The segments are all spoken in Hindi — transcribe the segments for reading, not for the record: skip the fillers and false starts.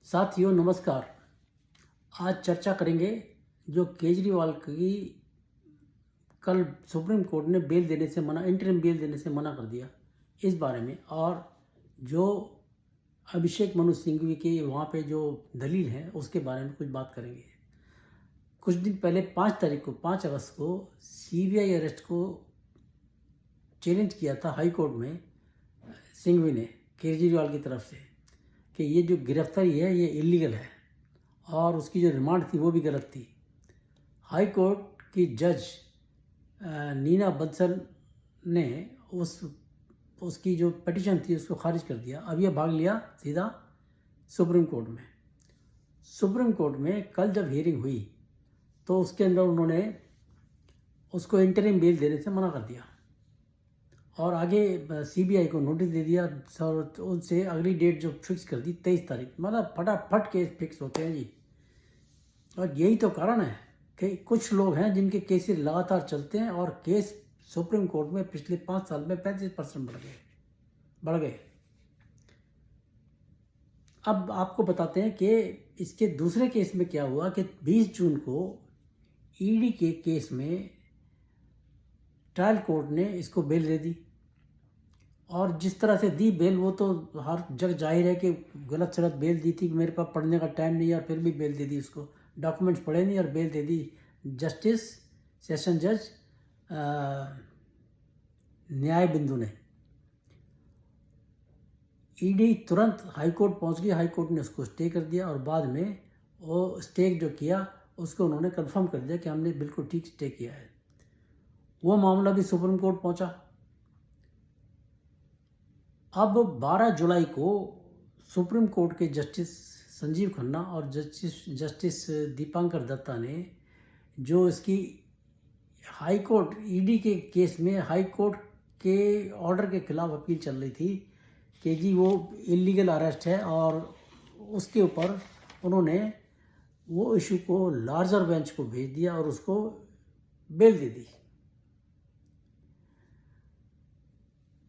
साथियों नमस्कार। आज चर्चा करेंगे जो केजरीवाल की कल सुप्रीम कोर्ट ने बेल देने से मना इंटरिम बेल देने से मना कर दिया इस बारे में, और जो अभिषेक मनु सिंघवी के वहाँ पे जो दलील है उसके बारे में कुछ बात करेंगे। कुछ दिन पहले 5 अगस्त को सीबीआई अरेस्ट को चैलेंज किया था हाई कोर्ट में सिंघवी ने केजरीवाल की तरफ से कि ये जो गिरफ्तारी है ये इलीगल है और उसकी जो रिमांड थी वो भी गलत थी। हाई कोर्ट की जज नीना बंसल ने उसकी जो पिटीशन थी उसको खारिज कर दिया। अब ये भाग लिया सीधा सुप्रीम कोर्ट में। सुप्रीम कोर्ट में कल जब हियरिंग हुई तो उसके अंदर उन्होंने उसको इंटरिम बेल देने से मना कर दिया और आगे सीबीआई को नोटिस दे दिया और उनसे अगली डेट जो फिक्स कर दी 23 तारीख। मतलब फटाफट केस फिक्स होते हैं जी। और यही तो कारण है कि कुछ लोग हैं जिनके केसेस लगातार चलते हैं और केस सुप्रीम कोर्ट में पिछले 5 साल में 35% बढ़ गए। अब आपको बताते हैं कि इसके दूसरे केस में क्या हुआ कि 20 जून को ईडी के केस में ट्रायल कोर्ट ने इसको बेल दे दी, और जिस तरह से दी बेल वो तो हर जगह जाहिर है कि गलत सलत बेल दी थी। मेरे पास पढ़ने का टाइम नहीं है और फिर भी बेल दे दी उसको, डॉक्यूमेंट्स पढ़े नहीं और बेल दे दी जस्टिस सेशन जज न्याय बिंदु ने। ईडी तुरंत हाईकोर्ट पहुंच गई, हाईकोर्ट ने उसको स्टे कर दिया और बाद में वो स्टे जो किया उसको उन्होंने कंफर्म कर दिया कि हमने बिल्कुल ठीक स्टे किया है। वो मामला भी सुप्रीम कोर्ट पहुंचा। अब 12 जुलाई को सुप्रीम कोर्ट के जस्टिस संजीव खन्ना और जस्टिस दीपांकर दत्ता ने जो इसकी हाई कोर्ट ईडी के केस में हाई कोर्ट के ऑर्डर के खिलाफ अपील चल रही थी कि जी वो इलीगल अरेस्ट है, और उसके ऊपर उन्होंने वो इशू को लार्जर बेंच को भेज दिया और उसको बेल दे दी।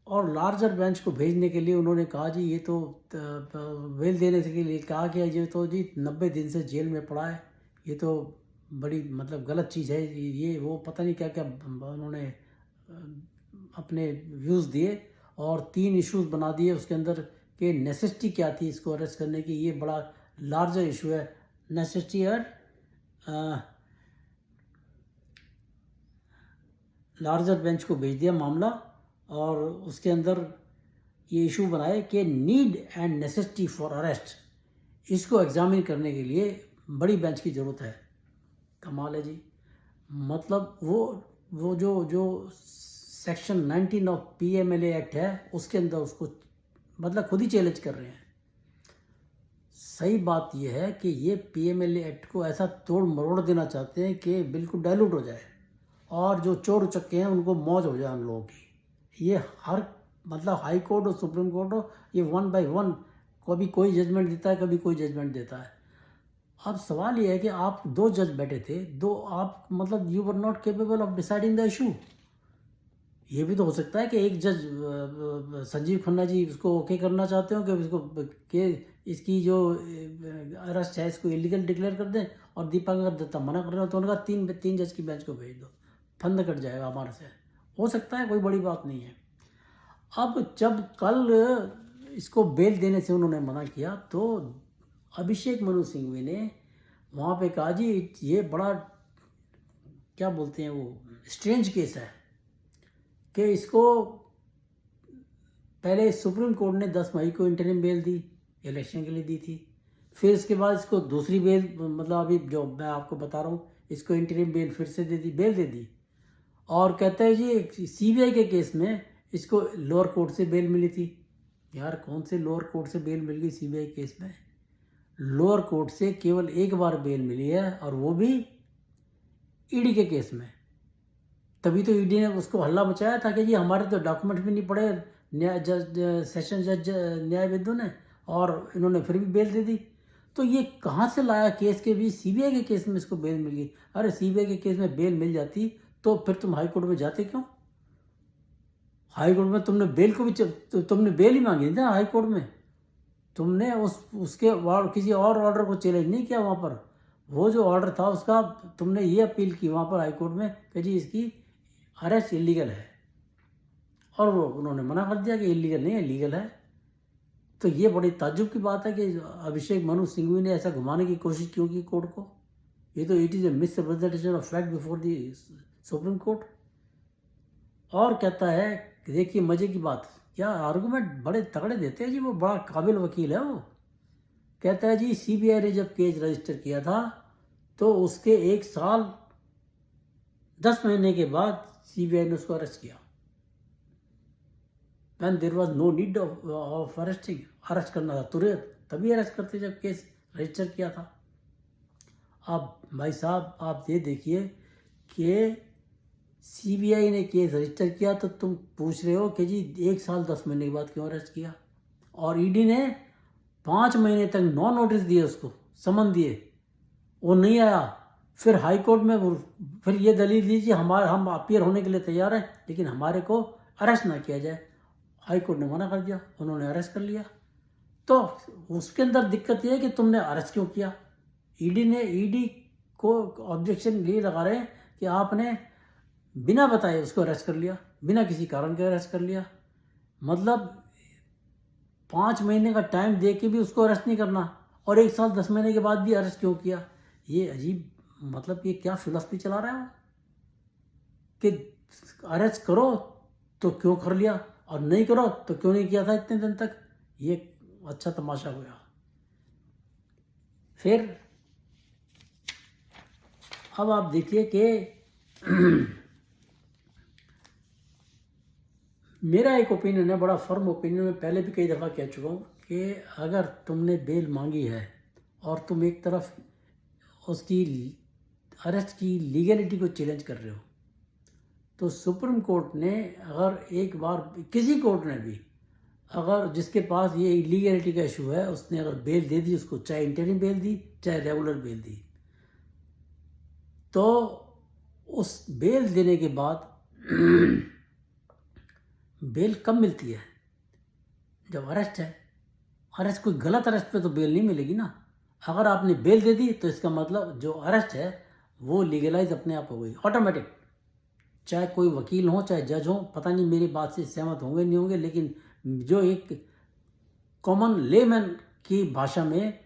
और लार्जर बेंच को भेजने के लिए उन्होंने कहा जी ये तो बेल देने के लिए कहा कि ये तो जी 90 दिन से जेल में पड़ा है, ये तो बड़ी मतलब गलत चीज़ है, ये वो पता नहीं क्या क्या उन्होंने अपने व्यूज़ दिए और 3 इश्यूज बना दिए उसके अंदर कि नेसेसिटी क्या थी इसको अरेस्ट करने की, ये बड़ा लार्जर इशू है नेसेसिटी और लार्जर बेंच को भेज दिया मामला। और उसके अंदर ये इशू बनाए कि need and necessity for arrest, इसको एग्जामिन करने के लिए बड़ी बेंच की ज़रूरत है। कमाल है जी। मतलब वो जो सेक्शन 19 ऑफ पीएमएलए एक्ट है उसके अंदर उसको मतलब खुद ही चैलेंज कर रहे हैं। सही बात यह है कि ये पीएमएलए एक्ट को ऐसा तोड़ मरोड़ देना चाहते हैं कि बिल्कुल डायलूट हो जाए और जो चोर उचक्के हैं उनको मौज हो जाए उन लोगों की। ये हर मतलब हाई कोर्ट और सुप्रीम कोर्ट हो, ये 1 by 1 कभी कोई जजमेंट देता है कभी कोई जजमेंट देता है। अब सवाल ये है कि आप 2 जज बैठे थे, आप मतलब you were not capable of deciding the issue. ये भी तो हो सकता है कि एक जज संजीव खन्ना जी उसको ओके करना चाहते हो कि इसको कि इसकी जो अरेस्ट है इसको इलीगल डिक्लेयर कर दें, और दीपांकर दत्ता मना कर रहे हो तो उनका 3 जज की बेंच को भेज दो, फंद कट जाएगा हमारे से। हो सकता है, कोई बड़ी बात नहीं है। अब जब कल इसको बेल देने से उन्होंने मना किया तो अभिषेक मनु सिंघवी ने वहाँ पे कहा जी ये बड़ा क्या बोलते हैं वो स्ट्रेंज केस है कि इसको पहले सुप्रीम कोर्ट ने 10 मई को इंटरिम बेल दी, इलेक्शन के लिए दी थी। फिर इसके बाद इसको दूसरी बेल मतलब अभी जो मैं आपको बता रहा हूँ इसको इंटरिम बेल फिर से बेल दे दी, और कहते हैं जी सीबीआई के केस में इसको लोअर कोर्ट से बेल मिली थी। यार कौन से लोअर कोर्ट से बेल मिल गई सीबीआई केस में? लोअर कोर्ट से केवल एक बार बेल मिली है और वो भी ईडी के केस में। तभी तो ईडी ने उसको हल्ला मचाया था कि जी हमारे तो डॉक्यूमेंट भी नहीं पढ़े सेशन जज न्याय बिंदु ने, और इन्होंने फिर भी बेल दे दी। तो ये कहाँ से लाया केस के भी सीबीआई के केस में इसको बेल मिल गई? अरे सीबीआई के केस में बेल मिल जाती तो फिर तुम हाई कोर्ट में जाते क्यों? हाई कोर्ट में तुमने बेल को भी तुमने बेल ही मांगी थी ना हाई कोर्ट में, तुमने उसके किसी और ऑर्डर को चैलेंज नहीं किया वहाँ पर। वो जो ऑर्डर था उसका तुमने ये अपील की वहाँ पर हाई कोर्ट में कि जी इसकी अरेस्ट इलीगल है, और वो उन्होंने मना कर दिया कि इलीगल नहीं है, लीगल है। तो ये बड़ी ताज्जुब की बात है कि अभिषेक मनु सिंघवी ने ऐसा घुमाने की कोशिश क्यों की कोर्ट को। ये तो it is a misrepresentation of fact before the supreme court. और कहता है कि देखिए मज़े की बात, क्या आर्गूमेंट बड़े तगड़े देते हैं जी, वो बड़ा काबिल वकील है वो। कहता है जी सीबीआई ने जब केस रजिस्टर किया था तो उसके 1 साल 10 महीने के बाद सीबीआई ने उसको अरेस्ट किया। When there was no need of arresting, arrest करना था तुरंत तभी अरेस्ट करते जब केस रजिस्टर किया था। अब भाई साहब आप ये देखिए कि सीबीआई ने केस रजिस्टर किया तो तुम पूछ रहे हो कि जी 1 साल 10 महीने के बाद क्यों अरेस्ट किया। और ईडी ने 5 महीने तक नो नोटिस दिए, उसको समन दिए, वो नहीं आया। फिर हाई कोर्ट में फिर ये दलील दी कि हम अपीयर होने के लिए तैयार हैं लेकिन हमारे को अरेस्ट ना किया जाए। हाई कोर्ट ने मना कर दिया, उन्होंने अरेस्ट कर लिया। तो उसके अंदर दिक्कत ये है कि तुमने अरेस्ट क्यों किया। ईडी को ऑब्जेक्शन ये लगा रहे हैं कि आपने बिना बताए उसको अरेस्ट कर लिया, बिना किसी कारण के अरेस्ट कर लिया। मतलब 5 महीने का टाइम दे के भी उसको अरेस्ट नहीं करना और 1 साल 10 महीने के बाद भी अरेस्ट क्यों किया। ये अजीब, मतलब ये क्या फिलॉसफी चला रहा है वो कि अरेस्ट करो तो क्यों कर लिया और नहीं करो तो क्यों नहीं किया था इतने दिन तक। ये अच्छा तमाशा हुआ। फिर अब आप देखिए कि मेरा एक ओपिनियन है, बड़ा फर्म ओपिनियन, मैं पहले भी कई दफ़ा कह चुका हूँ कि अगर तुमने बेल मांगी है और तुम एक तरफ उसकी अरेस्ट की लीगलिटी को चैलेंज कर रहे हो तो सुप्रीम कोर्ट ने अगर एक बार किसी कोर्ट ने भी अगर जिसके पास ये इलीगलिटी का इशू है उसने अगर बेल दे दी उसको, चाहे इंटरिम बेल दी चाहे रेगुलर बेल दी, तो उस बेल देने के बाद बेल कब मिलती है, जब अरेस्ट है। अरेस्ट कोई गलत अरेस्ट पे तो बेल नहीं मिलेगी ना। अगर आपने बेल दे दी तो इसका मतलब जो अरेस्ट है वो लीगलाइज अपने आप हो गई ऑटोमेटिक। चाहे कोई वकील हो चाहे जज हो, पता नहीं मेरी बात से सहमत होंगे नहीं होंगे, लेकिन जो एक कॉमन लेमैन की भाषा में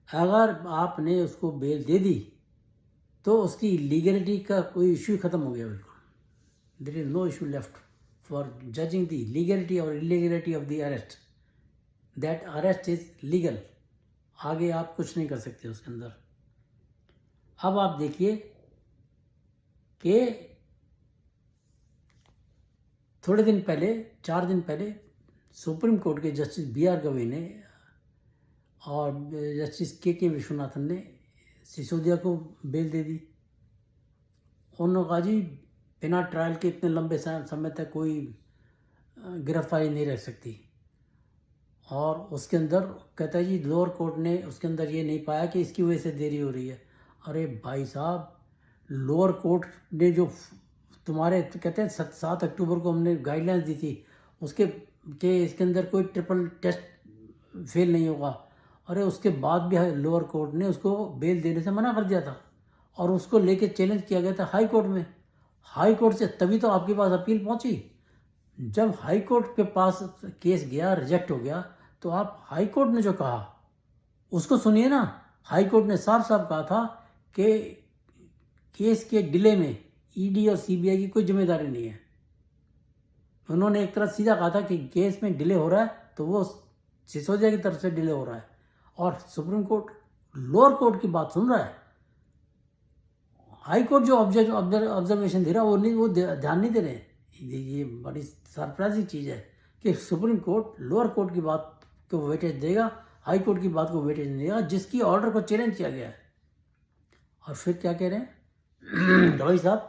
अगर आपने उसको बेल दे दी तो उसकी लीगलिटी का कोई इशू ख़त्म हो गया बिल्कुल। There is no issue left for judging the legality और illegality of the arrest. That arrest is legal, आगे आप कुछ नहीं कर सकते उसके अंदर। अब आप देखिए कि थोड़े दिन पहले, 4 दिन पहले, सुप्रीम कोर्ट के जस्टिस BR गवई ने और जस्टिस के विश्वनाथन ने सिसोदिया को बेल दे दी। उन्होंने कहा जी बिना ट्रायल के इतने लंबे समय तक कोई गिरफ्तारी नहीं रह सकती। और उसके अंदर कहता है जी लोअर कोर्ट ने उसके अंदर ये नहीं पाया कि इसकी वजह से देरी हो रही है। अरे भाई साहब, लोअर कोर्ट ने जो तुम्हारे कहते हैं 7 अक्टूबर को हमने गाइडलाइंस दी थी उसके इसके अंदर कोई ट्रिपल टेस्ट फेल नहीं होगा, अरे उसके बाद भी लोअर कोर्ट ने उसको बेल देने से मना कर दिया था और उसको लेके चैलेंज किया गया था हाई कोर्ट में। हाई कोर्ट से तभी तो आपके पास अपील पहुंची। जब हाई कोर्ट के पास केस गया, रिजेक्ट हो गया, तो आप हाई कोर्ट ने जो कहा उसको सुनिए ना। हाई कोर्ट ने साफ साफ कहा था कि केस के डिले में ईडी और सीबीआई की कोई जिम्मेदारी नहीं है। उन्होंने एक तरफ सीधा कहा था कि केस में डिले हो रहा है तो वो सिसोदिया की तरफ से डिले हो रहा है, और सुप्रीम कोर्ट लोअर कोर्ट की बात सुन रहा है। हाई कोर्ट जो ऑब्जर्वेशन दे रहा है वो ध्यान नहीं दे रहे। ये बड़ी सरप्राइजिंग चीज़ है कि सुप्रीम कोर्ट लोअर कोर्ट की बात को वेटेज देगा, हाई कोर्ट की बात को वेटेज नहीं देगा, जिसकी ऑर्डर को चैलेंज किया गया है। और फिर क्या कह रहे हैं गवई साहब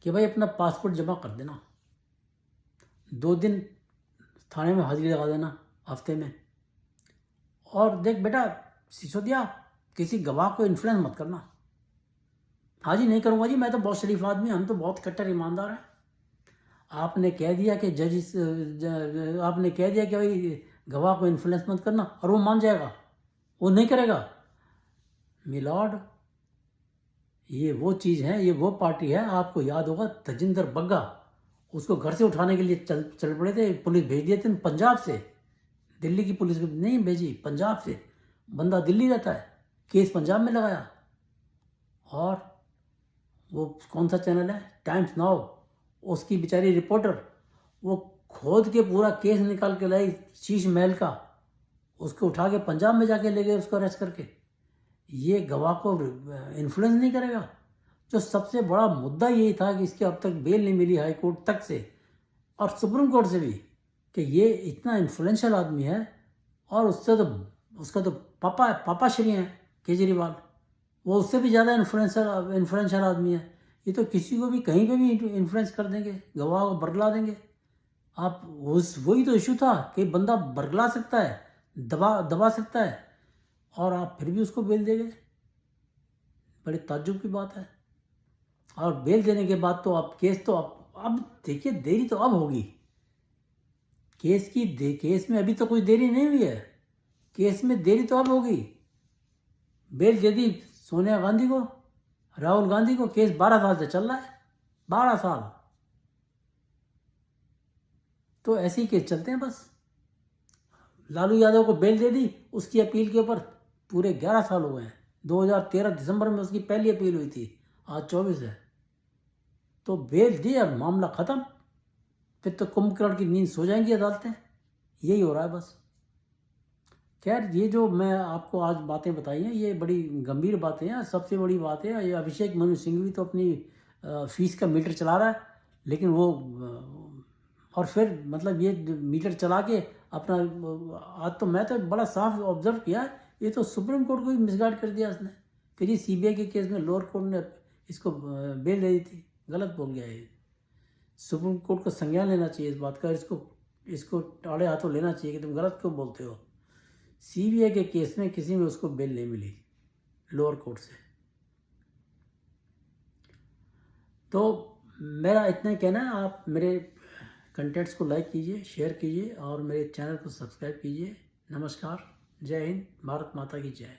कि भाई अपना पासपोर्ट जमा कर देना, 2 दिन थाने में हाजिरी लगा देना हफ्ते में, और देख बेटा सिसोदिया किसी गवाह को इन्फ्लुएंस मत करना। हाँ जी नहीं करूँगा जी, मैं तो बहुत शरीफ आदमी, हम तो बहुत कट्टर ईमानदार हैं। आपने कह दिया कि आपने कह दिया कि भाई गवाह को इन्फ्लुएंस मत करना, और वो मान जाएगा, वो नहीं करेगा। मिलॉर्ड, ये वो चीज़ है, ये वो पार्टी है, आपको याद होगा तजिंदर बग्गा, उसको घर से उठाने के लिए चल पड़े थे, पुलिस भेज दिए थे पंजाब से, दिल्ली की पुलिस नहीं भेजी, पंजाब से। बंदा दिल्ली रहता है, केस पंजाब में लगाया। और वो कौन सा चैनल है, टाइम्स नाउ, उसकी बेचारी रिपोर्टर, वो खोद के पूरा केस निकाल के लाई शीश महल का, उसको उठा के पंजाब में जाके ले गए, उसको अरेस्ट करके। ये गवाह को इन्फ्लुएंस नहीं करेगा। जो सबसे बड़ा मुद्दा यही था कि इसके अब तक बेल नहीं मिली हाई कोर्ट तक से और सुप्रीम कोर्ट से भी, कि ये इतना इन्फ्लुएंशियल आदमी है, और उससे तो उसका तो पापाश्री हैं केजरीवाल, वो उससे भी ज़्यादा इन्फ्लुएंशियल आदमी है। ये तो किसी को भी कहीं पे भी इन्फ्लुएंस कर देंगे, गवाह को बरगला देंगे। आप वही तो इशू था कि बंदा बरगला सकता है, दबा सकता है, और आप फिर भी उसको बेल देंगे। बड़ी ताज्जुब की बात है। और बेल देने के बाद तो आप केस तो अब देखिए, देरी तो अब होगी केस में अभी तो कुछ देरी नहीं हुई है, केस में देरी तो अब होगी। बेल दे दी सोनिया गांधी को, राहुल गांधी को, केस 12 साल से चल रहा है, 12 साल। तो ऐसे ही केस चलते हैं बस। लालू यादव को बेल दे दी, उसकी अपील के ऊपर पूरे 11 साल हो गए हैं। 2013 दिसंबर में उसकी पहली अपील हुई थी, आज 24 है। तो बेल दी और मामला ख़त्म, फिर तो कुंभकर्ण की नींद सो जाएंगी अदालतें। यही हो रहा है बस। खैर, ये जो मैं आपको आज बातें बताई हैं, ये बड़ी गंभीर बातें हैं। सबसे बड़ी बात है, ये अभिषेक मनु सिंघवी तो अपनी फीस का मीटर चला रहा है, लेकिन वो और फिर मतलब ये मीटर चला के अपना, आज तो मैं तो बड़ा साफ ऑब्जर्व किया, ये तो सुप्रीम कोर्ट को भी मिसगाइड कर दिया इसने, कि जी सीबीआई के केस में लोअर कोर्ट ने इसको बेल दे दी थी। गलत बोल गया ये। सुप्रीम कोर्ट को संज्ञान लेना चाहिए इस बात का, इसको आड़े हाथों लेना चाहिए कि तुम गलत क्यों बोलते हो। सीबीआई के केस में किसी में उसको बेल नहीं मिली लोअर कोर्ट से। तो मेरा इतना ही कहना है, आप मेरे कंटेंट्स को लाइक कीजिए, शेयर कीजिए और मेरे चैनल को सब्सक्राइब कीजिए। नमस्कार, जय हिंद, भारत माता की जय।